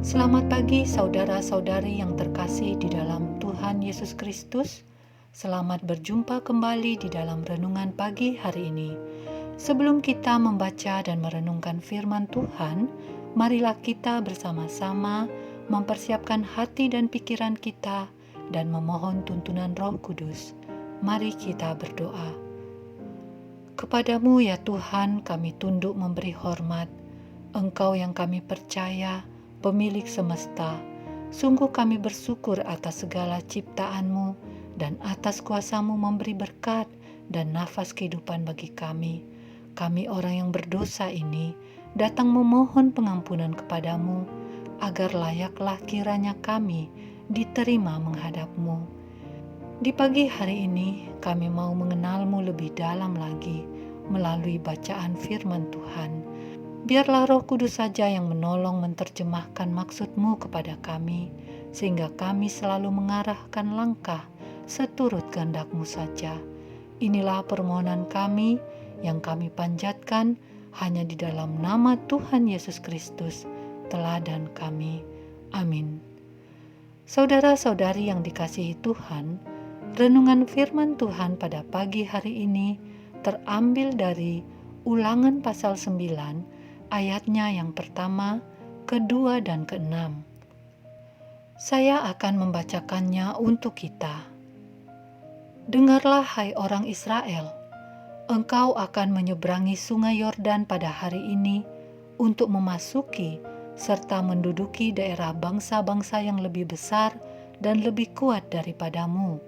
Selamat pagi saudara-saudari yang terkasih di dalam Tuhan Yesus Kristus. Selamat berjumpa kembali di dalam renungan pagi hari ini. Sebelum kita membaca dan merenungkan firman Tuhan, marilah kita bersama-sama mempersiapkan hati dan pikiran kita dan memohon tuntunan Roh Kudus. Mari kita berdoa. Kepadamu ya Tuhan kami tunduk memberi hormat. Engkau yang kami percaya, Pemilik semesta, sungguh kami bersyukur atas segala ciptaan-Mu dan atas kuasa-Mu memberi berkat dan nafas kehidupan bagi kami. Kami orang yang berdosa ini datang memohon pengampunan kepadamu, agar layaklah kiranya kami diterima menghadap-Mu. Di pagi hari ini kami mau mengenal-Mu lebih dalam lagi melalui bacaan firman Tuhan. Biarlah Roh Kudus saja yang menolong menerjemahkan maksud-Mu kepada kami, sehingga kami selalu mengarahkan langkah seturut kehendak-Mu saja. Inilah permohonan kami yang kami panjatkan hanya di dalam nama Tuhan Yesus Kristus, teladan kami. Amin. Saudara-saudari yang dikasihi Tuhan, renungan firman Tuhan pada pagi hari ini terambil dari Ulangan pasal 9, ayatnya yang pertama, kedua, dan keenam. Saya akan membacakannya untuk kita. Dengarlah hai orang Israel, engkau akan menyeberangi sungai Yordan pada hari ini untuk memasuki serta menduduki daerah bangsa-bangsa yang lebih besar dan lebih kuat daripadamu,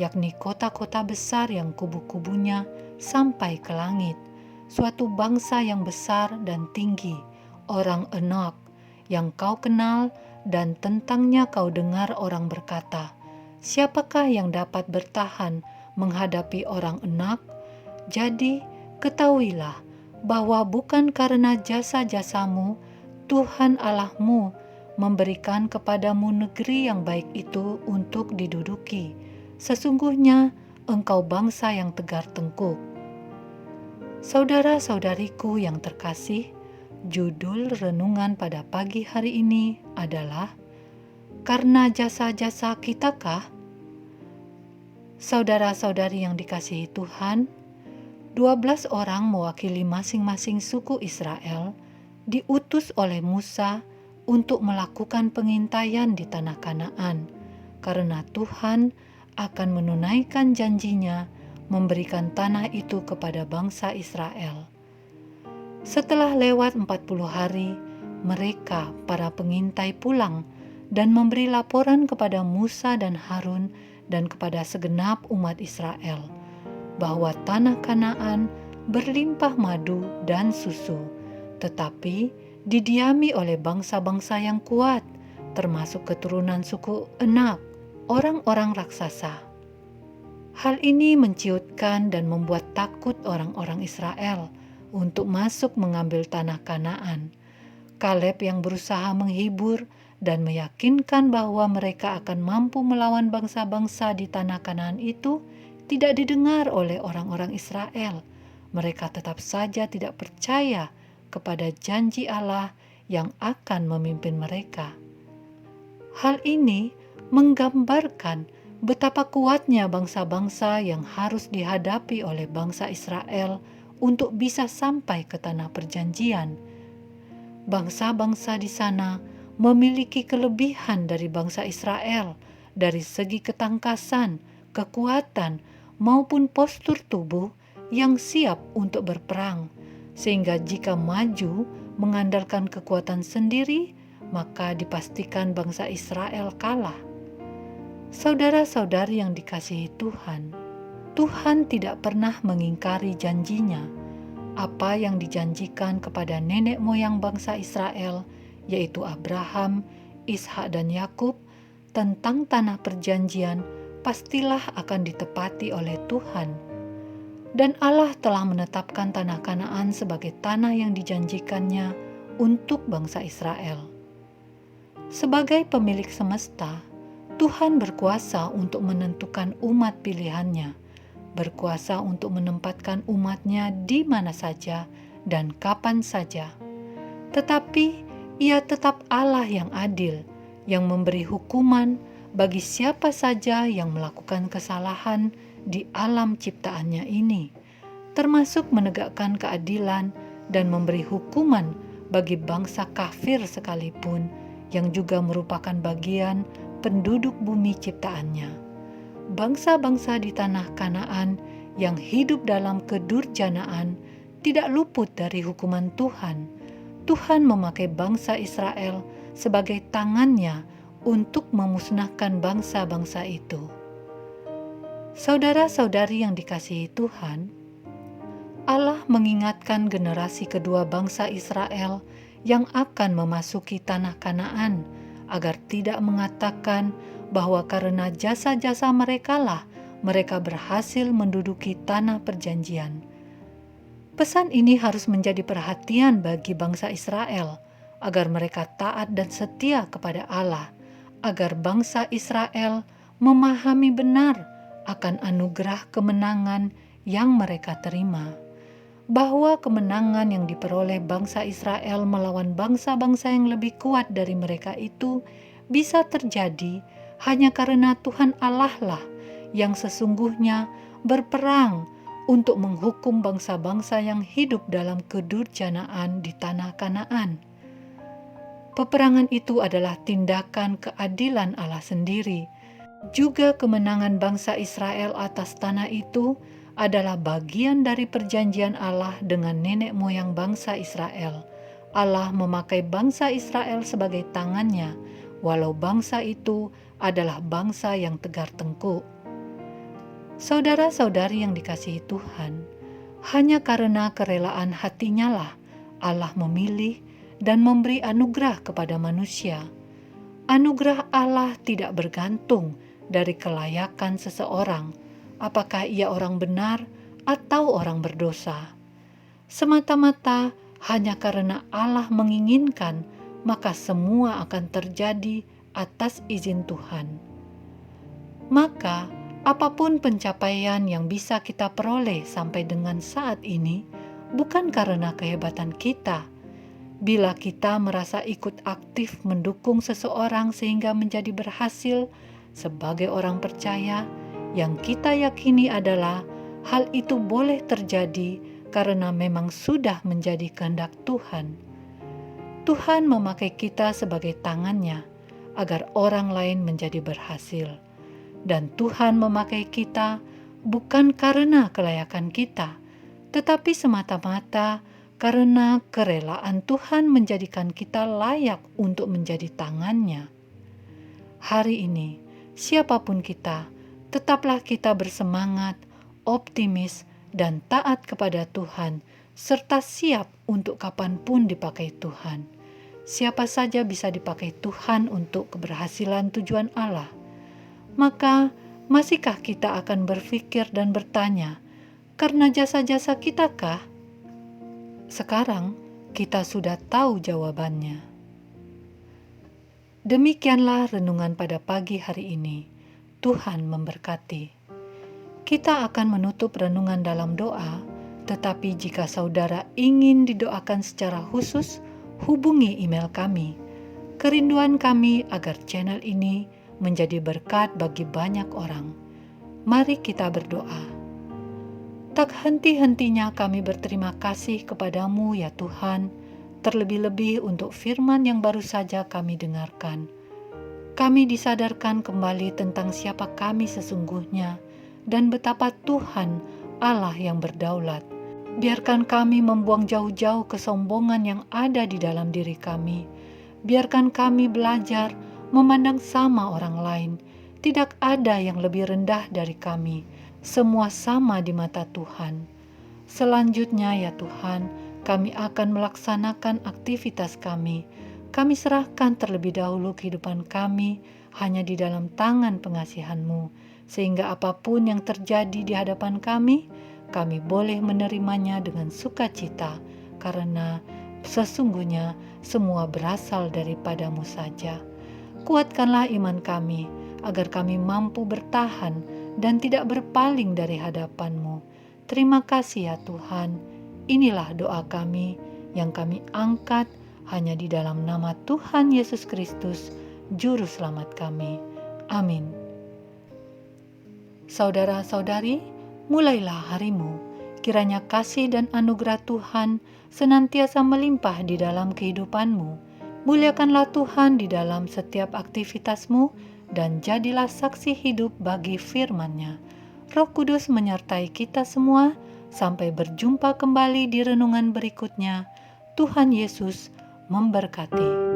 yakni kota-kota besar yang kubu-kubunya sampai ke langit, suatu bangsa yang besar dan tinggi, orang Enok, yang kau kenal dan tentangnya kau dengar orang berkata, siapakah yang dapat bertahan menghadapi orang Enak? Jadi ketahuilah bahwa bukan karena jasa-jasamu Tuhan Allahmu memberikan kepadamu negeri yang baik itu untuk diduduki. Sesungguhnya engkau bangsa yang tegar tengkuk. Saudara-saudariku yang terkasih, judul renungan pada pagi hari ini adalah Karena Jasa-Jasa Kitakah? Saudara-saudari yang dikasihi Tuhan, 12 orang mewakili masing-masing suku Israel diutus oleh Musa untuk melakukan pengintaian di tanah Kanaan, karena Tuhan akan menunaikan janjinya memberikan tanah itu kepada bangsa Israel. Setelah lewat 40 hari, mereka, para pengintai pulang dan memberi laporan kepada Musa dan Harun dan kepada segenap umat Israel, bahwa tanah Kanaan berlimpah madu dan susu, tetapi didiami oleh bangsa-bangsa yang kuat, termasuk keturunan suku Enak, orang-orang raksasa. Hal ini menciutkan dan membuat takut orang-orang Israel untuk masuk mengambil tanah Kanaan. Kaleb yang berusaha menghibur dan meyakinkan bahwa mereka akan mampu melawan bangsa-bangsa di tanah Kanaan itu tidak didengar oleh orang-orang Israel. Mereka tetap saja tidak percaya kepada janji Allah yang akan memimpin mereka. Hal ini menggambarkan betapa kuatnya bangsa-bangsa yang harus dihadapi oleh bangsa Israel untuk bisa sampai ke tanah perjanjian. Bangsa-bangsa di sana memiliki kelebihan dari bangsa Israel dari segi ketangkasan, kekuatan, maupun postur tubuh yang siap untuk berperang, sehingga jika maju mengandalkan kekuatan sendiri, maka dipastikan bangsa Israel kalah. Saudara-saudari yang dikasihi Tuhan, Tuhan tidak pernah mengingkari janjinya. Apa yang dijanjikan kepada nenek moyang bangsa Israel, yaitu Abraham, Ishak, dan Yakub, tentang tanah perjanjian, pastilah akan ditepati oleh Tuhan. Dan Allah telah menetapkan tanah Kanaan sebagai tanah yang dijanjikannya untuk bangsa Israel. Sebagai pemilik semesta, Tuhan berkuasa untuk menentukan umat pilihannya, berkuasa untuk menempatkan umatnya di mana saja dan kapan saja. Tetapi Ia tetap Allah yang adil, yang memberi hukuman bagi siapa saja yang melakukan kesalahan di alam ciptaannya ini, termasuk menegakkan keadilan dan memberi hukuman bagi bangsa kafir sekalipun, yang juga merupakan bagian penduduk bumi ciptaannya. Bangsa-bangsa di tanah Kanaan yang hidup dalam kedurjanaan tidak luput dari hukuman Tuhan. Tuhan memakai bangsa Israel sebagai tangannya untuk memusnahkan bangsa-bangsa itu. Saudara-saudari yang dikasihi Tuhan, Allah mengingatkan generasi kedua bangsa Israel yang akan memasuki tanah Kanaan agar tidak mengatakan bahwa karena jasa-jasa merekalah mereka berhasil menduduki tanah perjanjian. Pesan ini harus menjadi perhatian bagi bangsa Israel agar mereka taat dan setia kepada Allah, agar bangsa Israel memahami benar akan anugerah kemenangan yang mereka terima, bahwa kemenangan yang diperoleh bangsa Israel melawan bangsa-bangsa yang lebih kuat dari mereka itu bisa terjadi hanya karena Tuhan Allah lah yang sesungguhnya berperang untuk menghukum bangsa-bangsa yang hidup dalam kedurjanaan di tanah Kanaan. Peperangan itu adalah tindakan keadilan Allah sendiri. Juga kemenangan bangsa Israel atas tanah itu adalah bagian dari perjanjian Allah dengan nenek moyang bangsa Israel. Allah memakai bangsa Israel sebagai tangannya, walau bangsa itu adalah bangsa yang tegar tengkuk. Saudara-saudari yang dikasihi Tuhan, hanya karena kerelaan hatinya lah Allah memilih dan memberi anugerah kepada manusia. Anugerah Allah tidak bergantung dari kelayakan seseorang, apakah ia orang benar atau orang berdosa. Semata-mata hanya karena Allah menginginkan, maka semua akan terjadi atas izin Tuhan. Maka, apapun pencapaian yang bisa kita peroleh sampai dengan saat ini, bukan karena kehebatan kita. Bila kita merasa ikut aktif mendukung seseorang sehingga menjadi berhasil sebagai orang percaya, yang kita yakini adalah hal itu boleh terjadi karena memang sudah menjadi kehendak Tuhan. Tuhan memakai kita sebagai tangannya agar orang lain menjadi berhasil. Dan Tuhan memakai kita bukan karena kelayakan kita, tetapi semata-mata karena kerelaan Tuhan menjadikan kita layak untuk menjadi tangannya. Hari ini, siapapun kita, tetaplah kita bersemangat, optimis, dan taat kepada Tuhan, serta siap untuk kapanpun dipakai Tuhan. Siapa saja bisa dipakai Tuhan untuk keberhasilan tujuan Allah. Maka, masihkah kita akan berpikir dan bertanya, karena jasa-jasa kitakah? Sekarang, kita sudah tahu jawabannya. Demikianlah renungan pada pagi hari ini. Tuhan memberkati. Kita akan menutup renungan dalam doa, tetapi jika saudara ingin didoakan secara khusus, hubungi email kami. Kerinduan kami agar channel ini menjadi berkat bagi banyak orang. Mari kita berdoa. Tak henti-hentinya kami berterima kasih kepadamu ya Tuhan, terlebih-lebih untuk firman yang baru saja kami dengarkan. Kami disadarkan kembali tentang siapa kami sesungguhnya dan betapa Tuhan Allah yang berdaulat. Biarkan kami membuang jauh-jauh kesombongan yang ada di dalam diri kami. Biarkan kami belajar memandang sama orang lain. Tidak ada yang lebih rendah dari kami. Semua sama di mata Tuhan. Selanjutnya ya Tuhan, kami akan melaksanakan aktivitas kami. Kami serahkan terlebih dahulu kehidupan kami hanya di dalam tangan pengasihan-Mu, sehingga apapun yang terjadi di hadapan kami boleh menerimanya dengan sukacita, karena sesungguhnya semua berasal daripada-Mu saja. Kuatkanlah iman kami, agar kami mampu bertahan dan tidak berpaling dari hadapan-Mu. Terima kasih ya Tuhan. Inilah doa kami yang kami angkat Hanya di dalam nama Tuhan Yesus Kristus, Juru Selamat kami. Amin. Saudara-saudari, mulailah harimu. Kiranya kasih dan anugerah Tuhan senantiasa melimpah di dalam kehidupanmu. Muliakanlah Tuhan di dalam setiap aktivitasmu dan jadilah saksi hidup bagi firman-Nya. Roh Kudus menyertai kita semua. Sampai berjumpa kembali di renungan berikutnya. Tuhan Yesus memberkati.